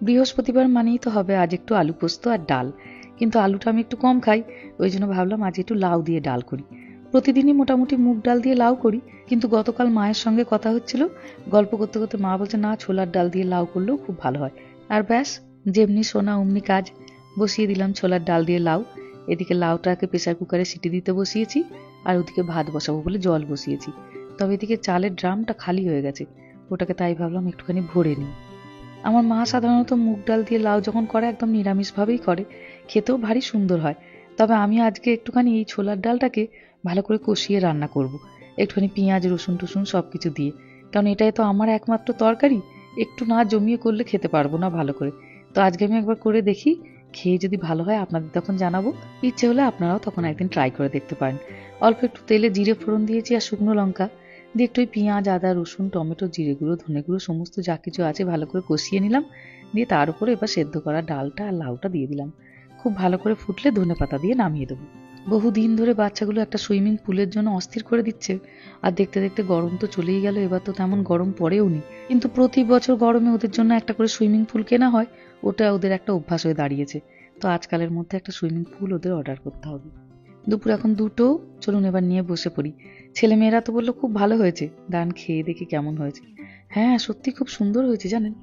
বৃহস্পতিবার মানেই তো হবে আজ একটু আলু পোস্ত আর ডাল, কিন্তু আলুটা আমি একটু কম খাই, ওই জন্য ভাবলাম আজ একটু লাউ দিয়ে ডাল করি। প্রতিদিনই মোটামুটি মুগ ডাল দিয়ে লাউ করি, কিন্তু গতকাল মায়ের সঙ্গে কথা হচ্ছিল, গল্প করতে করতে মা বলছে না ছোলার ডাল দিয়ে লাউ করলেও খুব ভালো হয়। আর ব্যাস, যেমনি শোনা অমনি কাজ, বসিয়ে দিলাম ছোলার ডাল দিয়ে লাউ। এদিকে লাউটাকে প্রেসার কুকারে সিটি দিতে বসিয়েছি, আর ওদিকে ভাত বসাবো বলে জল বসিয়েছি। তবে এদিকে চালের ড্রামটা খালি হয়ে গেছে, ওটাকে তাই ভাবলাম একটুখানি ভরে নিই। আমার মা সাধারণত মুগ ডাল দিয়ে লাউ যখন করে একদম নিরামিষভাবেই করে, খেতেও ভারী সুন্দর হয়। তবে আমি আজকে একটুখানি এই ছোলার ডালটাকে ভালো করে কষিয়ে রান্না করব, একটুখানি পেঁয়াজ রসুন টসুন সব কিছু দিয়ে, কারণ এটাই তো আমার একমাত্র তরকারি। একটু না জমিয়ে করলে খেতে পারবো না ভালো করে। তো আজকে আমি একবার করে দেখি, খেয়ে যদি ভালো হয় আপনাদের তখন জানাবো, ইচ্ছে হলে আপনারাও তখন একদিন ট্রাই করে দেখতে পারেন। অল্প একটু তেলে জিরে ফোড়ন দিয়েছি আর শুকনো লঙ্কা দিয়ে একটু ওই পেঁয়াজ আদা রসুন টমেটো জিরে গুঁড়ো ধনে গুঁড়ো সমস্ত যা কিছু আছে ভালো করে কষিয়ে নিলাম। দিয়ে তার উপরে এবার সেদ্ধ করা ডালটা আর লাউটা দিয়ে দিলাম। খুব ভালো করে ফুটলে ধনেপাতা দিয়ে নামিয়ে দেবো। বহুদিন ধরে বাচ্চাগুলো একটা সুইমিং পুলের জন্য অস্থির করে দিচ্ছে, আর দেখতে দেখতে গরম তো চলেই গেল, এবার তো তেমন গরম পড়েও নি, কিন্তু প্রতি বছর গরমে ওদের জন্য একটা করে সুইমিং পুল কেনা হয়, ওটা ওদের একটা অভ্যাস হয়ে দাঁড়িয়েছে। তো আজকালের মধ্যে একটা সুইমিং পুল ওদের অর্ডার করতে হবে। দুপুর এখন 2টো, চলুন এবার নিয়ে বসে পড়ি। ছেলেমেয়েরা তো বললো খুব ভালো হয়েছে, দান খেয়ে দেখি কেমন হয়েছে। হ্যাঁ সত্যি খুব সুন্দর হয়েছে জানেন।